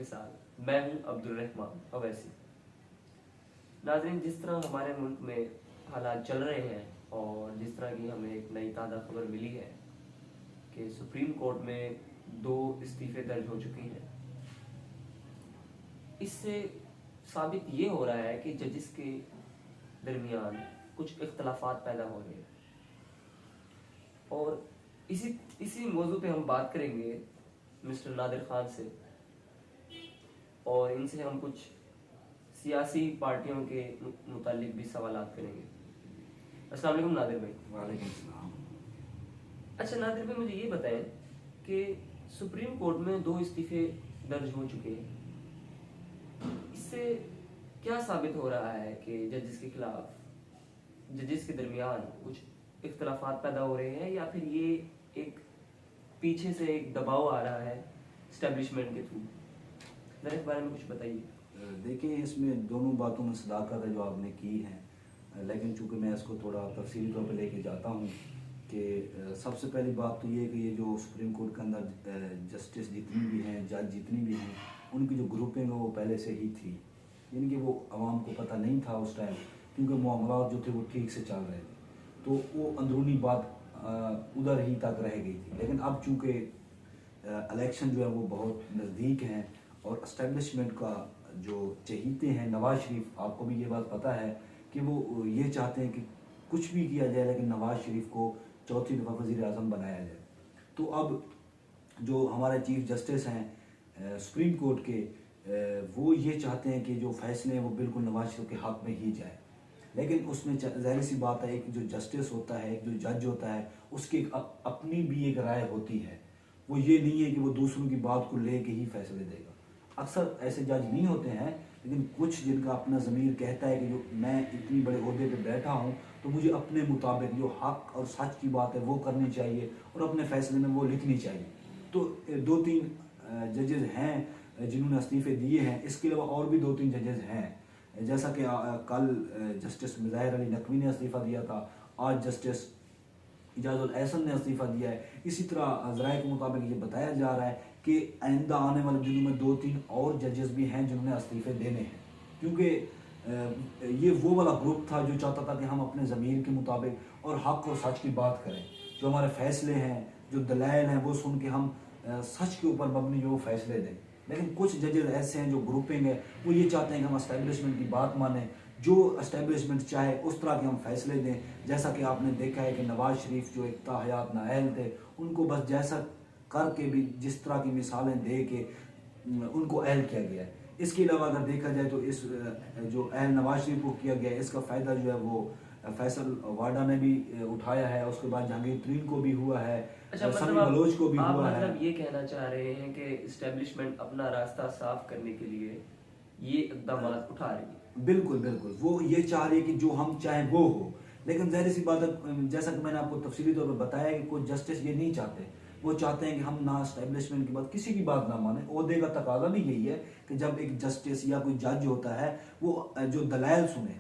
के साथ मैं हूं अब्दुल रहमान अवैसी। नाज़रीन, जिस तरह हमारे मुल्क में हालात चल रहे हैं और जिस तरह की हमें एक नई ताज़ा खबर मिली है कि सुप्रीम कोर्ट में 2 इस्तीफे दर्ज हो चुकी हैं, इससे साबित ये हो रहा है कि जजिस के दरमियान कुछ इख्तलाफात पैदा हो रहे हैं। और इसी मौजू पे हम बात करेंगे मिस्टर नादिर खान से, और इनसे हम कुछ सियासी पार्टियों के मुतालिक भी सवालात करेंगे। अस्सलाम वालेकुम नादिर भाई। वालेकुम सलाम। अच्छा नादिर भाई, मुझे ये बताएं कि सुप्रीम कोर्ट में 2 इस्तीफे दर्ज हो चुके हैं, इससे क्या साबित हो रहा है कि जजिस के दरमियान कुछ इख्तलाफात पैदा हो रहे हैं, या फिर ये एक पीछे से एक दबाव आ रहा है एस्टेब्लिशमेंट के थ्रू? जरा इस बारे में कुछ बताइए। देखिए, इसमें दोनों बातों में सदाकत है जो आपने की है, लेकिन चूंकि मैं इसको थोड़ा तफसीली तौर पर लेके जाता हूँ कि सबसे पहली बात तो ये कि ये जो सुप्रीम कोर्ट के अंदर जस्टिस जितनी भी हैं, जज जितनी भी हैं, उनकी जो ग्रुपिंग है वो पहले से ही थी, यानी कि वो आवाम को पता नहीं था उस टाइम, क्योंकि मामला जो थे वो ठीक से चल रहे थे, तो वो अंदरूनी बात उधर ही तक रह गई थी। लेकिन अब चूँकि इलेक्शन जो है वो बहुत नज़दीक हैं और इस्टेब्लिशमेंट का जो चहीते हैं नवाज शरीफ, आपको भी ये बात पता है कि वो ये चाहते हैं कि कुछ भी किया जाए लेकिन नवाज शरीफ को चौथी दफ़ा वज़ीर आज़म बनाया जाए। तो अब जो हमारे चीफ जस्टिस हैं सुप्रीम कोर्ट के, वो ये चाहते हैं कि जो फैसले हैं वो बिल्कुल नवाज शरीफ के हक़ में ही जाए। लेकिन उसमें ज़ाहिर सी बात है, एक जो जस्टिस होता है, एक जो जज होता है, उसकी अपनी भी एक राय होती है। वो ये नहीं है कि वो दूसरों की बात को ले के ही फैसले देगा। अक्सर ऐसे जज नहीं होते हैं, लेकिन कुछ जिनका अपना ज़मीर कहता है कि जो मैं इतनी बड़े ओहदे पे बैठा हूँ तो मुझे अपने मुताबिक जो हक़ और सच की बात है वो करनी चाहिए और अपने फैसले में वो लिखनी चाहिए। तो 2-3 जजेज़ हैं जिन्होंने इस्तीफ़े दिए हैं। इसके अलावा और भी 2-3 जजेज़ हैं, जैसा कि कल जस्टिस मुज़ाहिर अली नकवी ने इस्तीफ़ा दिया था, आज जस्टिस इजाज़ुल एहसन ने इस्तीफ़ा दिया है। इसी तरह ज़राए के मुताबिक ये बताया जा रहा है कि आइंदा आने वाले दिनों में 2-3 और जजेस भी हैं जिन्होंने इस्तीफ़े देने हैं, क्योंकि ये वो वाला ग्रुप था जो चाहता था कि हम अपने ज़मीर के मुताबिक और हक़ और सच की बात करें। जो हमारे फ़ैसले हैं, जो दलाइल हैं, वो सुन के हम सच के ऊपर मबनी जो फैसले दें। लेकिन कुछ जजेस ऐसे हैं जो ग्रुपिंग है, वो ये चाहते हैं कि हम एस्टेब्लिशमेंट की बात मानें, जो एस्टेब्लिशमेंट चाहे उस तरह के हम फैसले दें। जैसा कि आपने देखा है कि नवाज शरीफ जो एक ताहयात नाअहल थे, उनको बस जैसा करके भी जिस तरह की मिसालें दे के उनको अहल किया गया है। इसके अलावा अगर देखा जाए तो इस जो अहल नवाज शरीफ को किया गया है, इसका फ़ायदा जो है वो फैसल वाडा ने भी उठाया है, उसके बाद जहांगीर तरीन को भी हुआ है, समी बलोच को भी हुआ है। मतलब ये कहना चाह रहे हैं कि एस्टेब्लिशमेंट अपना रास्ता साफ करने के लिए ये इक़दाम उठा रही है? बिल्कुल बिल्कुल, वो ये चाह रही है कि जो हम चाहें वो हो। लेकिन ज़ाहिर सी बात है, जैसा कि मैंने आपको तफसीली तौर पर बताया कि कोई जस्टिस ये नहीं चाहते। वो चाहते हैं कि हम ना एस्टेब्लिशमेंट की बात, किसी की बात ना माने। ओहदे का तकाजा भी यही है कि जब एक जस्टिस या कोई जज होता है, वो जो दलाइल सुने,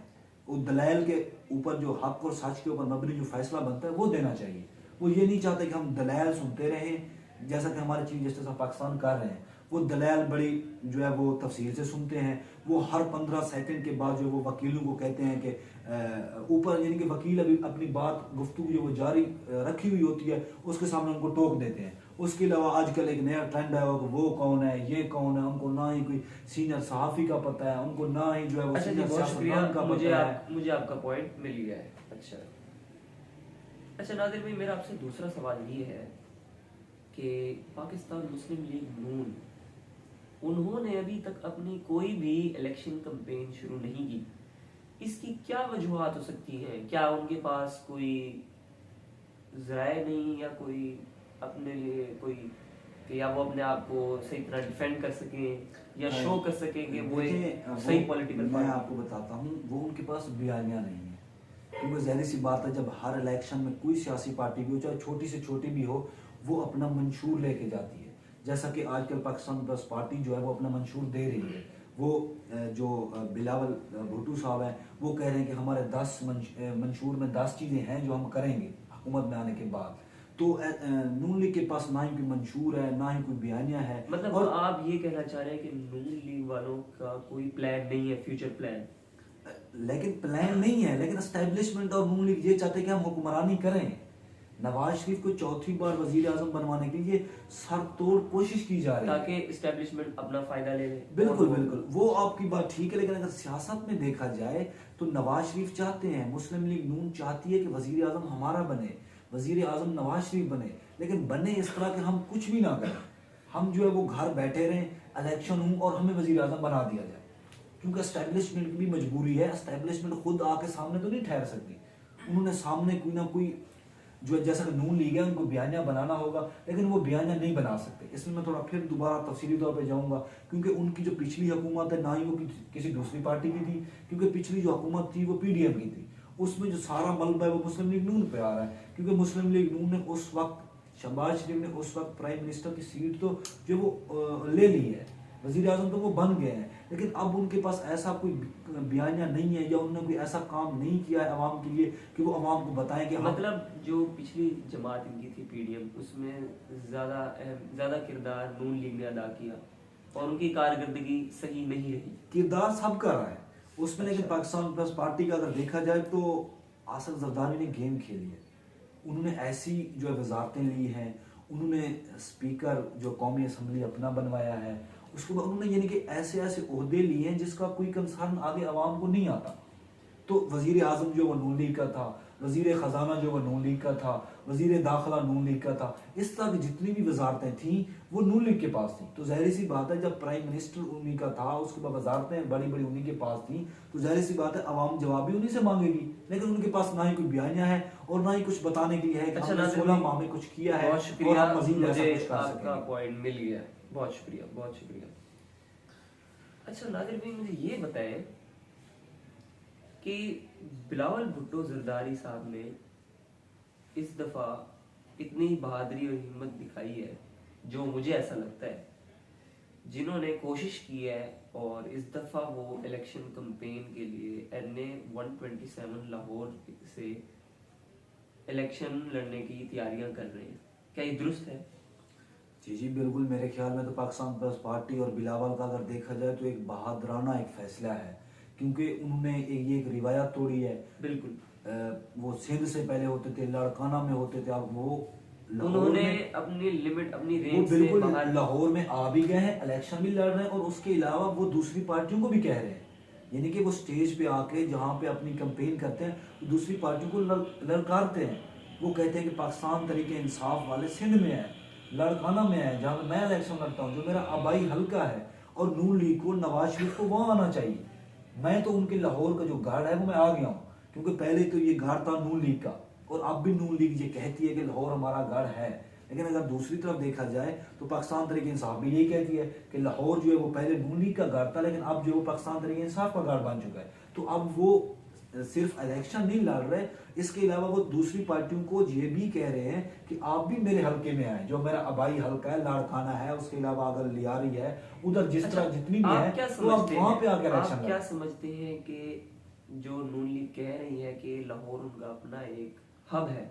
वो दलाइल के ऊपर जो हक़ और सच के ऊपर मबनी जो फैसला बनता है वो देना चाहिए। वो ये नहीं चाहते कि हम दलाइल सुनते रहें, जैसा कि हमारे चीफ जस्टिस ऑफ पाकिस्तान कर रहे हैं। वो दलाइल बड़ी जो है वो तफसील से सुनते हैं। वो हर 15 सेकंड के बाद जो वो वकीलों को कहते हैं कि ऊपर, यानी कि वकील अभी अपनी बात गुफ्तगू जो वो जारी रखी हुई होती है उसके सामने उनको टोक देते हैं। उसके अलावा आजकल एक नया ट्रेंड है कि वो कौन है, ये कौन है, उनको ना ही कोई सीनियर सहाफ़ी का पता है, उनको ना ही जो है वो सीनियर सियासतदान का पता है। मुझे आपका पॉइंट मिल गया है। अच्छा नादिर भाई, मेरा आपसे दूसरा सवाल ये है कि पाकिस्तान मुस्लिम लीग नून, उन्होंने अभी तक अपनी कोई भी इलेक्शन कैंपेन शुरू नहीं की। इसकी क्या वजूहात हो सकती हैं? क्या उनके पास कोई ज़राए नहीं, या कोई अपने लिए कोई कि या वो अपने आप को सही तरह डिफेंड कर सकें या शो कर सकें कि वो एक सही पॉलिटिकल? मैं आपको बताता हूँ, वो उनके पास बयानियाँ नहीं है, क्योंकि ज़ाहिर सी बात है जब हर इलेक्शन में कोई सियासी पार्टी भी हो, चाहे छोटी से छोटी भी हो, वो अपना मंशूर लेके जाती है। जैसा कि आजकल पाकिस्तान पीपल्स पार्टी जो है वो अपना मंशूर दे रही है। वो जो बिलावल भुट्टो साहब हैं, वो कह रहे हैं कि हमारे 10 मंशूर में 10 चीज़ें हैं जो हम करेंगे हुकूमत में आने के बाद। तो नून लीग के पास ना ही कोई मंशूर है, ना ही कोई बयानिया है। मतलब और आप ये कहना चाह रहे हैं कि नून लीग वालों का कोई प्लान नहीं है, फ्यूचर प्लान? लेकिन प्लान नहीं है, लेकिन एस्टेब्लिशमेंट और नून लीग ये चाहते हैं कि हम हुक्मरानी करें। नवाज शरीफ को चौथी बार वजीर आजम बनवाने के लिए सरतोड़ कोशिश की जा रही है, ताकि एस्टेब्लिशमेंट अपना फायदा ले ले। बिल्कुल बिल्कुल, वो आपकी बात ठीक है। लेकिन अगर सियासत में देखा जाए तो नवाज शरीफ चाहते हैं, मुस्लिम लीग नून चाहती है कि वजीर आजम हमारा बने, वजीर आजम नवाज शरीफ बने, लेकिन बने इस तरह के हम कुछ भी ना करें, हम जो है वो घर बैठे रहें, इलेक्शन हो और हमें वजीर आजम बना दिया जाए। क्योंकि एस्टेब्लिशमेंट की भी मजबूरी है, एस्टेब्लिशमेंट खुद आके सामने तो नहीं ठहर सकती, उन्होंने सामने कोई ना कोई जो है, जैसा कि नून लीग है उनको बयानिया बनाना होगा, लेकिन वो बयानिया नहीं बना सकते। इसमें मैं थोड़ा फिर दोबारा तफसीली तौर पे जाऊंगा, क्योंकि उनकी जो पिछली हुकूमत है ना ही वो किसी दूसरी पार्टी की थी, क्योंकि पिछली जो हुकूमत थी वो पीडीएम की थी, उसमें जो सारा मलबा है वो मुस्लिम लीग नून पे आ रहा है। क्योंकि मुस्लिम लीग नून ने उस वक्त, शहबाज शरीफ ने उस वक्त प्राइम मिनिस्टर की सीट तो जो वो ले ली है, वजीर आजम तो वो बन गए हैं, लेकिन अब उनके पास ऐसा कोई बयानिया नहीं है या उन्होंने कोई ऐसा काम नहीं किया है अवाम के लिए कि वो अवाम को बताएं कि मतलब जो पिछली जमात इनकी थी पीडीएम, उसमें ज्यादा किरदार नून लीग ने अदा किया और उनकी कारकर्दगी सही नहीं रही। किरदार सब कर रहा है उसमें। लेकिन अच्छा। पाकिस्तान प्लस पार्टी का अगर देखा जाए तो आसिफ जरदारी ने गेम खेली है, उन्होंने ऐसी जो है वजारतें ली हैं, उन्होंने स्पीकर जो कौमी असम्बली अपना बनवाया है, उसके बाद उन्होंने यानी कि ऐसे ऐसे ओहदे लिए हैं जिसका कोई कंसर्न आगे आवाम को नहीं आता। तो वजीर आजम जो वो नून लीग का था, वजीर खजाना जो वो नून लीग का था, वजीर दाखिला नून लीग का था, इस तरह की जितनी भी वजारतें थीं वो नून लीग के पास थी। तो जाहिर सी बात है जब प्राइम मिनिस्टर उन्हीं का था, उसके बाद वजारतें बड़ी बड़ी उन्हीं के पास थी, तो जाहिर सी बात है अवाम जवाब भी उन्हीं से मांगेगी। लेकिन उनके पास ना ही कोई बयानिया है और ना ही कुछ बताने के लिए है कि अच्छा, हमने 16 माह में कुछ किया है बहुत शुक्रिया, और हम मजीद ऐसा मुझे कुछ कर आपका सकेंगे। पॉइंट मिल गया, बहुत शुक्रिया, बहुत शुक्रिया। अच्छा नादिर भाई, मुझे ये बताएं कि बिलावल भुट्टो जरदारी साहब ने इस दफा इतनी बहादुरी और हिम्मत दिखाई है, जो मुझे ऐसा लगता है, जिन्होंने कोशिश की है और इस दफा वो इलेक्शन कैंपेन के लिए NA 127 लाहौर से इलेक्शन लड़ने की तैयारियां कर रहे हैं। क्या ये दुरुस्त है? जी जी बिल्कुल, मेरे ख्याल में तो पाकिस्तान प्लस पार्टी और बिलावल का अगर देखा जाए तो एक बहादुराना एक फैसला है, क्योंकि उन्होंने एक रिवायत तोड़ी है। बिल्कुल, वो सिंध से पहले होते थे, लाड़काना में होते थे, अब वो उन्होंने अपनी लिमिट, अपनी वो रेंज से बिल्कुल बाहर लाहौर में आ भी गए हैं, इलेक्शन भी लड़ रहे हैं और उसके अलावा वो दूसरी पार्टियों को भी कह रहे हैं, यानी कि वो स्टेज पे आके जहाँ पे अपनी कैंपेन करते हैं तो दूसरी पार्टियों को ललकारते हैं। वो कहते हैं कि पाकिस्तान तरीके इंसाफ वाले सिंध में है, लाड़काना में है, जहाँ मैं इलेक्शन लड़ता हूँ, जो मेरा आबाई हल्का है, और नून लीग को, नवाज शरीफ को वहाँ आना चाहिए। मैं तो उनके लाहौर का जो गार्ड है वो मैं आ गया हूँ, क्योंकि पहले तो ये गार्ड था नून लीग का और अब भी नून लीग ये कहती है कि लाहौर हमारा गढ़ है। लेकिन अगर दूसरी तरफ देखा जाए तो पाकिस्तान तरीके इंसाफ भी यही कहती है कि लाहौर जो है वो पहले नून लीग का गढ़ था, लेकिन अब जो है वो पाकिस्तान तरीके इंसाफ का गढ़ बन चुका है। तो अब वो सिर्फ इलेक्शन नहीं लड़ रहे, इसके अलावा वो दूसरी पार्टियों को ये भी कह रहे हैं कि आप भी मेरे हल्के में आए, जो मेरा आबाई हल्का है, लाड़काना है, उसके अलावा अगर लियारी है, उधर जिस तरह जितनी भी है, तो आप वहां पे आके इलेक्शन आप क्या समझते हैं कि जो नून लीग कह रही है कि लाहौर उनका अपना एक हब है,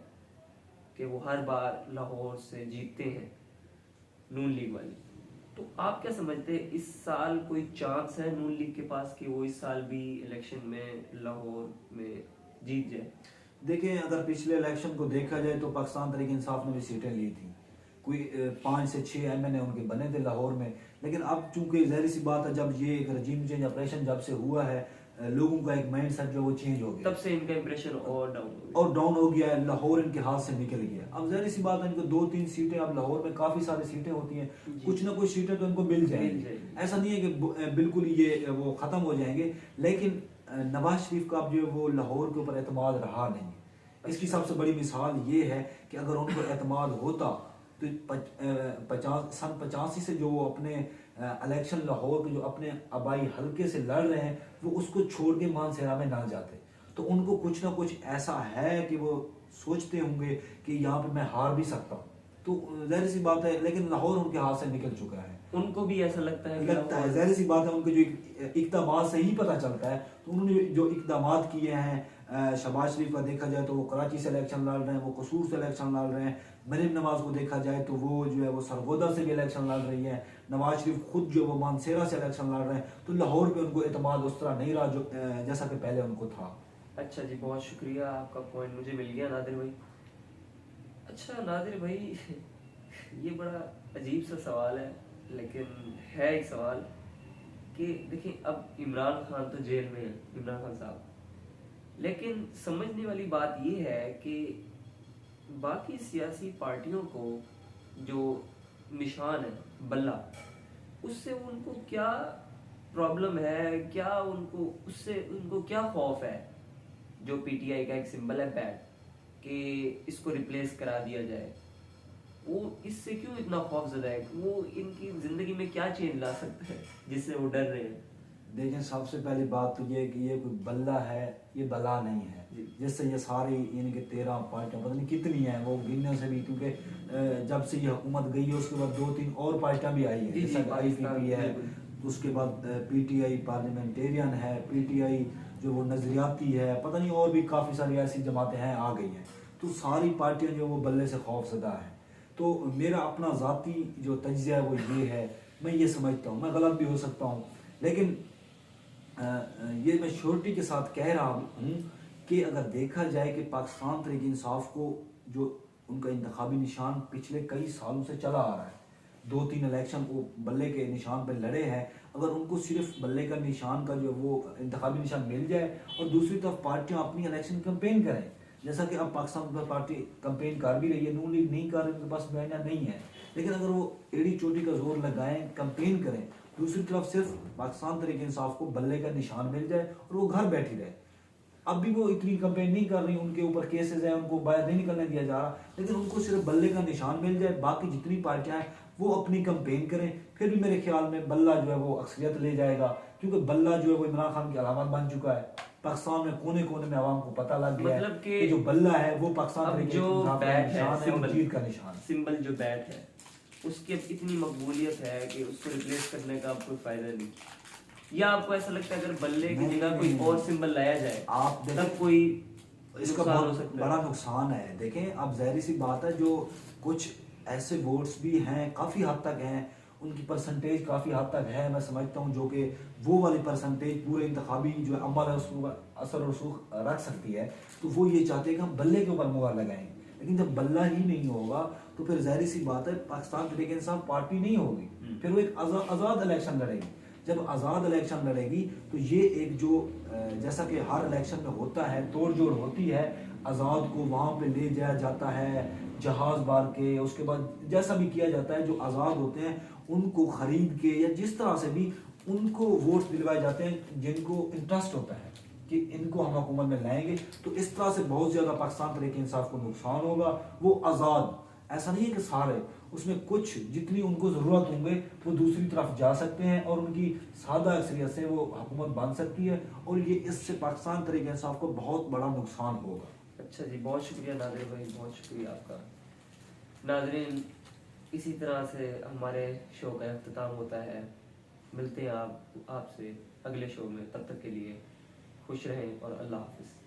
कि वो हर बार लाहौर से जीतते हैं नून लीग वाली, तो आप क्या समझते हैं इस साल कोई चांस है नून लीग के पास कि वो इस साल भी इलेक्शन में लाहौर में जीत जाए? देखें, अगर पिछले इलेक्शन को देखा जाए तो पाकिस्तान तरीके इंसाफ ने भी सीटें ली थी, कोई 5 से 6 MNA उनके बने थे लाहौर में। लेकिन अब चूंकि ज़ाहिर सी बात है, जब ये एक रजीम चेंज ऑपरेशन जब से हुआ है, लोगों का एक माइंड सेट जो वो चेंज हो गया, तब से इनका इंप्रेशन और डाउन हो गया है, लाहौर इनके हाथ से निकल गया। अब जाहिर सी बात है, इनको 2-3 सीटें, अब लाहौर में काफी सारी सीटें होती हैं, कुछ ना कुछ सीटें तो इनको मिल जाएंगी। ऐसा नहीं है कि बिल्कुल ये वो खत्म हो जाएंगे, लेकिन नवाज शरीफ का अब जो वो लाहौर के ऊपर एतमाद रहा नहीं। इसकी सबसे बड़ी मिसाल ये है कि अगर उनको एतमाद होता तो 85 से जो वो अपने इलेक्शन लाहौर के जो अपने आबाई हल्के से लड़ रहे हैं, वो उसको छोड़ के मानसेरा में ना जाते। तो उनको कुछ ना कुछ ऐसा है कि वो सोचते होंगे कि यहाँ पे मैं हार भी सकता हूँ। तो जाहिर सी बात है, लेकिन लाहौर उनके हाथ से निकल चुका है, उनको भी ऐसा लगता है जाहिर सी बात है, उनके जो इकदामात से ही पता चलता है। तो उन्होंने जो इकदामात किए हैं, शहबाज शरीफ का देखा जाए तो वो कराची से इलेक्शन लड़ रहे हैं, वो कसूर से इलेक्शन लड़ रहे हैं। मरीम नवाज को देखा जाए तो वो जो है वो सरगोदा से भी इलेक्शन लड़ रही है। नवाज शरीफ खुद जो वो मानसेरा से इलेक्शन लड़ रहे हैं। तो लाहौर पे उनको एतमाद उस तरह नहीं रहा जो जैसा कि पहले उनको था। अच्छा जी, बहुत शुक्रिया, आपका पॉइंट मुझे मिल गया नादिर भाई। अच्छा नादिर भाई, ये बड़ा अजीब सा सवाल है, लेकिन है एक सवाल कि देखिए, अब इमरान खान तो जेल में है, इमरान खान साहब, लेकिन समझने वाली बात ये है कि बाकी सियासी पार्टियों को जो निशान है बल्ला, उससे उनको क्या प्रॉब्लम है, क्या उनको उससे उनको क्या खौफ है? जो पीटीआई का एक सिंबल है बैट, कि इसको रिप्लेस करा दिया जाए, वो इससे क्यों इतना खौफजदा है? वो इनकी जिंदगी में क्या चेंज ला सकता है जिससे वो डर रहे हैं? देखें, सबसे पहली बात तो ये कि ये कोई बल्ला है, ये बला नहीं है। जिससे ये सारी यानी कि 13 पार्टियां पता नहीं कितनी हैं वो गिनने से भी, क्योंकि जब से ये हुकूमत गई है उसके बाद 2-3 और पार्टियां भी आई हैं, जैसा IPP है, उसके बाद PTI पार्लियामेंटेरियन है, PTI जो वो नजरियाती है, पता नहीं और भी काफ़ी सारी ऐसी जमातें हैं आ गई हैं। तो सारी पार्टियां जो वो बल्ले से खौफजदा है। तो मेरा अपना ज़ाती जो तज्ज़िया है वो ये है, मैं ये समझता हूँ, मैं गलत भी हो सकता हूँ, लेकिन ये मैं श्योरिटी के साथ कह रहा हूँ कि अगर देखा जाए कि पाकिस्तान तहरीक इंसाफ को जो उनका इंतखाबी निशान पिछले कई सालों से चला आ रहा है, 2-3 इलेक्शन वो बल्ले के निशान पर लड़े हैं, अगर उनको सिर्फ बल्ले का निशान का जो वो इंतखाबी निशान मिल जाए और दूसरी तरफ पार्टियाँ अपनी इलेक्शन कैंपेन करें, जैसा कि अब पाकिस्तान पीपल्स पार्टी कैंपेन कर भी रही है, नून लीग नहीं कर रही, उनके पास बयानिया नहीं है, लेकिन अगर वो एड़ी चोटी का जोर लगाएं, कैंपेन करें, दूसरी तरफ सिर्फ पाकिस्तान तहरीक इंसाफ को बल्ले का निशान मिल जाए और वो घर बैठी रहे। अब भी वो इतनी कैंपेन नहीं कर रही, उनके ऊपर केसेस हैं, उनको बाहर नहीं निकलने दिया जा रहा, लेकिन उनको सिर्फ बल्ले का निशान मिल जाए, बाकी जितनी पार्टियां हैं वो अपनी कैंपेन करें, फिर भी मेरे ख्याल में बल्ला जो है वो अक्सरियत ले जाएगा, क्योंकि बल्ला जो है वो इमरान खान की अलामत बन चुका है। पाकिस्तान में कोने कोने में आवाम को पता लग गया मतलब कि जो बल्ला है वो पाकिस्तान अब जो बैट है, और जीत का निशान, सिंबल जो बैट है, उसकी अब इतनी मकबूलियत है कि उसको रिप्लेस करने का अब कोई फायदा नहीं। या आपको ऐसा लगता है अगर बल्ले की जगह कोई और सिंबल लाया जाए आप तब कोई इसका बहुत बड़ा नुकसान है? देखें, अब ज़ाहिर सी बात है, जो कुछ ऐसे वोट्स भी हैं काफ़ी हद तक हैं, उनकी परसेंटेज काफ़ी हद तक है, मैं समझता हूँ, जो कि वो वाली परसेंटेज पूरे इंतखाबी जो अमल है उसको असर और रसूख रख सकती है। तो वो ये चाहते हैं कि हम बल्ले के ऊपर मुहर लगाएंगे, लेकिन जब बल्ला ही नहीं होगा तो फिर ज़ाहिर सी बात है पाकिस्तान तहरीक इंसाफ पार्टी नहीं होगी, फिर वो एक आज़ाद इलेक्शन लड़ेगी। जब आज़ाद इलेक्शन लड़ेगी तो ये एक जो जैसा कि हर इलेक्शन में होता है, तोड़ जोड़ होती है, आज़ाद को वहाँ पे ले जाया जाता है जहाज़ बार के, उसके बाद जैसा भी किया जाता है, जो आज़ाद होते हैं उनको ख़रीद के या जिस तरह से भी उनको वोट दिलवाए जाते हैं जिनको इंटरेस्ट होता है कि इनको हम हुकूमत में लाएंगे। तो इस तरह से बहुत ज़्यादा पाकिस्तान तहरीक इंसाफ को नुकसान होगा। वो आज़ाद ऐसा नहीं है कि सारे, उसमें कुछ जितनी उनको ज़रूरत होंगे वो दूसरी तरफ जा सकते हैं और उनकी सादा अक्सरियत से वो हुकूमत बन सकती है, और ये इससे पाकिस्तान तहरीक इंसाफ को बहुत बड़ा नुकसान होगा। अच्छा जी, बहुत शुक्रिया नादिर भाई, बहुत शुक्रिया आपका। नाज़रीन, इसी तरह से हमारे शो का अख्ताम होता है। मिलते हैं आपसे अगले शो में, तब तक के लिए खुश रहें और अल्लाह हाफ़िज़।